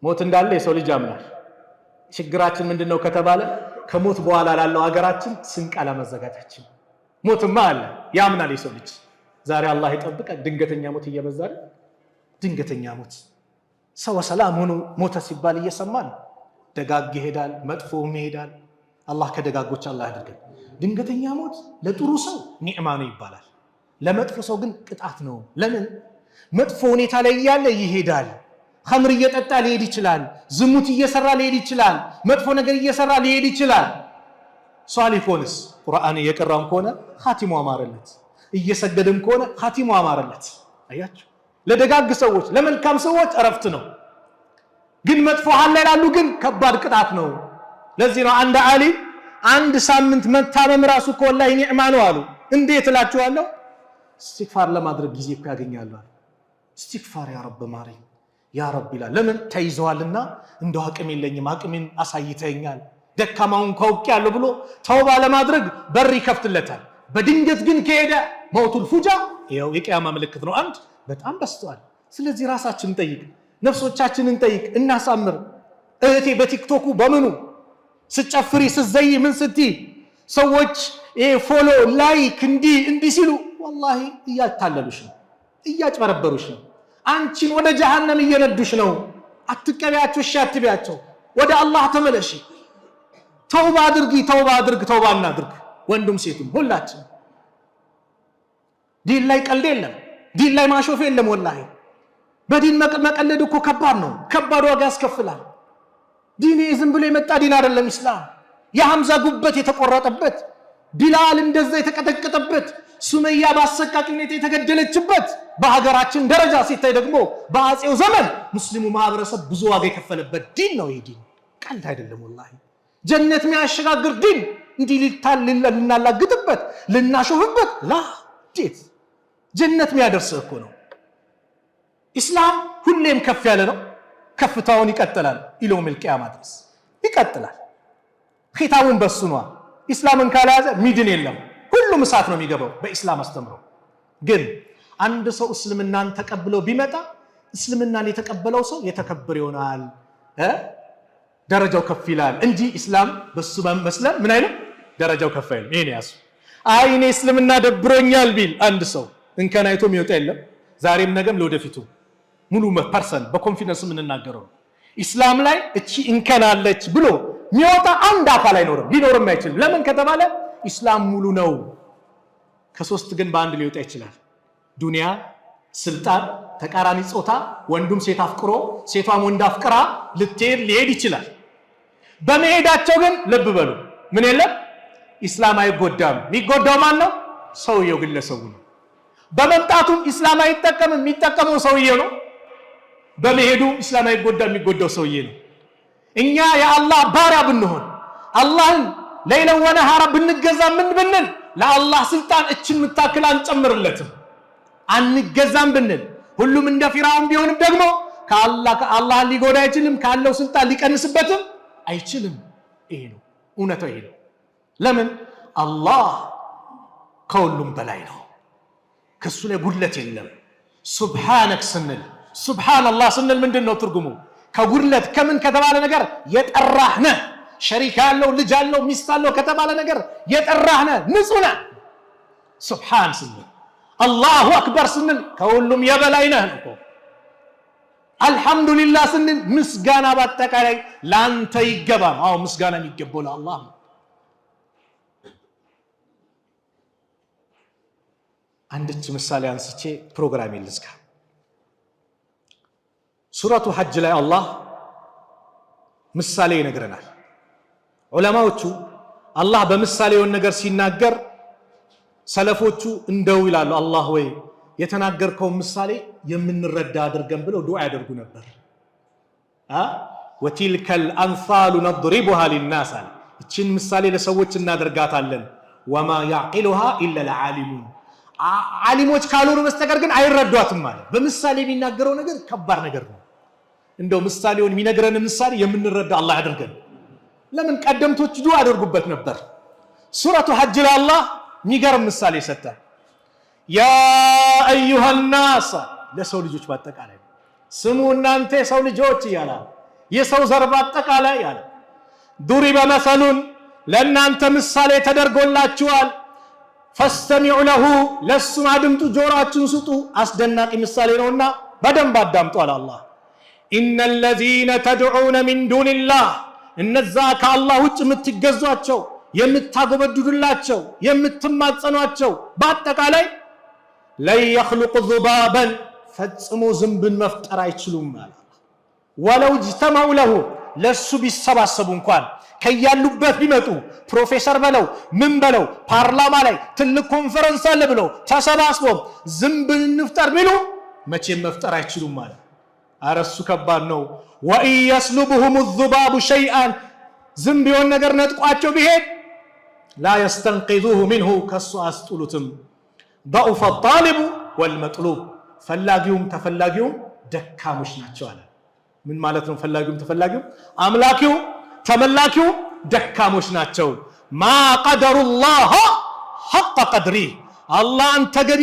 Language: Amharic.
ሞት እንዳለ የሰው ልጅ ያምናል። ችግራችን ምንድነው ከተባለ ከሞት በኋላ ላለው ሀገራችን ስንቅ አለመዘጋጃችን። ሞትማ አለ ያምናል የሰው ልጅ። ዛሬ አላህ ይጠብቀን። ድንገተኛ ሞት እየበዛ ነው። ድንገተኛ ሞት ሰው ሰላም ሆኖ ሞተ ሲባል እየሰማን ደጋግ ይሄዳል፣ መጥፎም ይሄዳል። አላህ ከደጋጎች አላህ ያድርገን። ድንገተኛ ሞት ለጥሩ ሰው ኒዕማ ነው ይባላል፣ ለመጥፎ ሰው ግን ቅጣት ነው። ለምን? መጥፎ ሁኔታ ላይ ያለ ይሄዳል። ኸምር እየጠጣ ሊሄድ ይችላል፣ ዝሙት እየሰራ ሊሄድ ይችላል፣ መጥፎ ነገር እየሰራ ሊሄድ ይችላል። ሷሊህ ሆነስ ቁርአን እየቀራም ከሆነ ኻቲሙ አማረለት፣ እየሰገደም ከሆነ ኻቲሙ አማረለት። አያችሁ፣ ለደጋግ ሰዎች ለመልካም ሰዎች እረፍት ነው። ግን መጥፎ ሐል ላይ ያሉ ግን ከባድ ቅጣት ነው። ለዚህ ነው አንድ ዓሊም አንድ ሳምንት መታመም ራሱ ወላሂ ኒዕማ ነው አሉ። እንዴት እላችኋለሁ? ኢስቲግፋር ለማድረግ ጊዜ እኮ ያገኛሉ። ኢስቲግፋር ያ ረብ ማረኝ ያ ረብ ይላል። ለምን? ተይዘዋልና እንደው አቅም የለኝም፣ አቅሜን አሳይተኛል፣ ደካማውን ካውቄያለሁ ብሎ ተውባ ለማድረግ በር ይከፍትለታል። በድንገት ግን ከሄደ መውቱል ፉጃ ይኸው የቂያማ ምልክት ነው። አንድ በጣም በስተዋል። ስለዚህ ራሳችንን ጠይቅ፣ ነፍሶቻችንን ጠይቅ፣ እናሳምር። እህቴ በቲክቶኩ በምኑ ስጨፍሪ ስዘይ ምን ስትይ ሰዎች ፎሎ ላይክ እንዲህ ሲሉ ወላሂ እያታለሉሽ ነው፣ እያጭበረበሩሽ ነው። አንቺን ወደ ጀሃነም እየነዱሽ ነው። አትቀበያቸው፣ እሺ አትቢያቸው። ወደ አላህ ተመለሺ። ተውባ አድርጊ፣ ተውባ አድርግ፣ ተውባ እናድርግ። ወንዱም ሴቱም ሁላችን ዲን ላይ ቀልድ የለም፣ ዲን ላይ ማሾፍ የለም። ወላሂ በዲን መቀለድ እኮ ከባድ ነው፣ ከባድ ዋጋ ያስከፍላል። ዲን ዝም ብሎ የመጣ ዲን አይደለም። ኢስላም የሐምዛ ጉበት የተቆረጠበት፣ ቢላል እንደዛ የተቀጠቀጠበት፣ ሱመያ በአሰቃቂ ሁኔታ የተገደለችበት፣ በሀገራችን ደረጃ ሲታይ ደግሞ በአጼው ዘመን ሙስሊሙ ማህበረሰብ ብዙ ዋጋ የከፈለበት ዲን ነው። ይሄ ዲን ቀልድ አይደለም ወላሂ። ጀነት የሚያሸጋግር ዲን እንዲህ ልናላግጥበት ልናሾፍበት ዴት ጀነት የሚያደርስ እኮ ነው። ኢስላም ሁሌም ከፍ ያለ ነው። ከፍታውን ይቀጥላል። ኢለውል ቂያማ ድረስ ይቀጥላል። ኺታሙን በሱ ነው። ኢስላምን ካልያዘ ሚድን የለም። ሁሉም እሳት ነው የሚገባው በኢስላም አስተምሮ። ግን አንድ ሰው እስልምናን ተቀብሎ ቢመጣ እስልምናን የተቀበለው ሰው የተከበረ ይሆናል፣ ደረጃው ከፍ ይላል እንጂ ኢስላም በሱ መስለም ምን አይልም፣ ደረጃው ከፍ አይልም። ይሄን ያሱ እኔ እስልምና ደብሮኛል ቢል አንድ ሰው እንከን አይቶ የሚወጣ የለም። ዛሬም ነገም ለወደፊቱ ሙሉ ፐርሰን በኮንፊደንስ የምንናገረው ኢስላም ላይ እቺ እንከን አለች ብሎ የሚወጣ አንድ አካል አይኖርም፣ ሊኖርም አይችልም። ለምን ከተባለ ኢስላም ሙሉ ነው። ከሶስት ግን በአንድ ሊወጣ ይችላል። ዱንያ፣ ስልጣን፣ ተቃራኒ ጾታ፣ ወንዱም ሴት አፍቅሮ ሴቷም ወንድ አፍቅራ ሊሄድ ይችላል። በመሄዳቸው ግን ልብ በሉ ምን የለም፣ ኢስላም አይጎዳም። የሚጎዳው ማን ነው? ሰውየው፣ ግለሰቡ ነው። በመምጣቱም ኢስላም አይጠቀምም፣ የሚጠቀመው ሰውየው ነው። በመሄዱ ኢስላም አይጎዳም፣ የሚጎዳው ሰውዬ ነው። እኛ የአላህ ባሪያ ብንሆን አላህን ለይለን ወነሃራ ብንገዛ ምን ብንል ለአላህ ስልጣን እችን ምታክል አንጨምርለትም፣ አንገዛም ብንል ሁሉም እንደ ፊራውን ቢሆንም ደግሞ ከአላህ ሊጎዳ አይችልም፣ ካለው ስልጣን ሊቀንስበትም አይችልም። ይሄ ነው እውነታው። ይሄ ነው። ለምን? አላህ ከሁሉም በላይ ነው፣ ከሱ ላይ ጉድለት የለም። ሱብሃነክ ስንል ሱብሃንአላህ ስንል ምንድን ነው ትርጉሙ? ከጉድለት ከምን ከተባለ ነገር የጠራህ ነህ። ሸሪክ ያለው ልጅ ያለው ሚስት ያለው ከተባለ ነገር የጠራህ ነህ፣ ንጹህ ነህ። ሱብሃን ስንል አላሁ አክበር ስንል ከሁሉም የበላይ ነህ እኮ። አልሐምዱሊላህ ስንል ምስጋና በአጠቃላይ ላንተ ይገባል። አዎ ምስጋና የሚገባው ለአላህ ነው። አንድች ምሳሌ አንስቼ ፕሮግራም ይልዝጋ። ሱረቱ ሐጅ ላይ አላህ ምሳሌ ይነግረናል። ዑለማዎቹ አላህ በምሳሌውን ነገር ሲናገር ሰለፎቹ እንደው ይላሉ፣ አላህ ወይ የተናገርከውን ምሳሌ የምንረዳ አድርገን ብለው ዱዓ ያደርጉ ነበር። ወቲልከል አንፋሉ ነድሪቡሃ ሊናስ፣ እችን ምሳሌ ለሰዎች እናደርጋታለን። ወማ ያዕቂሉሃ ኢላ ልዓሊሙን፣ ዓሊሞች ካልሆኑ በስተቀር ግን አይረዷትም ማለት። በምሳሌ የሚናገረው ነገር ከባድ ነገር ነው። እንደው ምሳሌውን የሚነግረን ምሳሌ የምንረዳ አላህ ያድርገን። ለምን ቀደምቶች ዱዓ ያደርጉበት ነበር። ሱረቱ ሐጅ ላይ አላህ የሚገርም ምሳሌ ሰጠ። ያ አዩሃ ናስ፣ ለሰው ልጆች በአጠቃላይ ስሙ እናንተ የሰው ልጆች እያለ የሰው ዘር በአጠቃላይ አለ ዱሪበ መሰሉን ለእናንተ ምሳሌ ተደርጎላችኋል ፈስተሚዑ ለሁ ለሱም አድምጡ ጆሮአችሁን ስጡ አስደናቂ ምሳሌ ነውና በደንብ አዳምጡ አለ አላህ ኢነ الذين تدعون من دون الله እነዛ ከአላህ ውጭ የምትገዟቸው የምታጎበድዱላቸው የምትማጸኗቸው በአጠቃላይ ላይ يخلق ذبابا ፈጽሞ ዝንብን መፍጠር አይችሉም ማለት ወለው اجتمعوا له ለሱ ቢሰባሰቡ እንኳን ከያሉበት ቢመጡ ፕሮፌሰር በለው ምን በለው ፓርላማ ላይ ትልቅ ኮንፈረንስ አለ ብለው ተሰባስበው ዝንብን እንፍጠር ቢሉ መቼም መፍጠር አይችሉም ማለት አረሱ ከባድ ነው وإن يسلبهم الذباب شيئا ዝንብ የሆነ ነገር ነጥቋቸው ቢሄድ لا يستنقذوه منه ከሱ አስጥሉትም ضعف الطالب والمطلوب ፈላጊውም ተፈላጊውም ደካሞች ናቸው አለ ምን ማለት ነው ፈላጊውም ተፈላጊውም አምላኪው ተመላኪው ደካሞች ናቸው ማ ቀደሩላህ ሐቅ ቀድሪ አላህን ተገቢ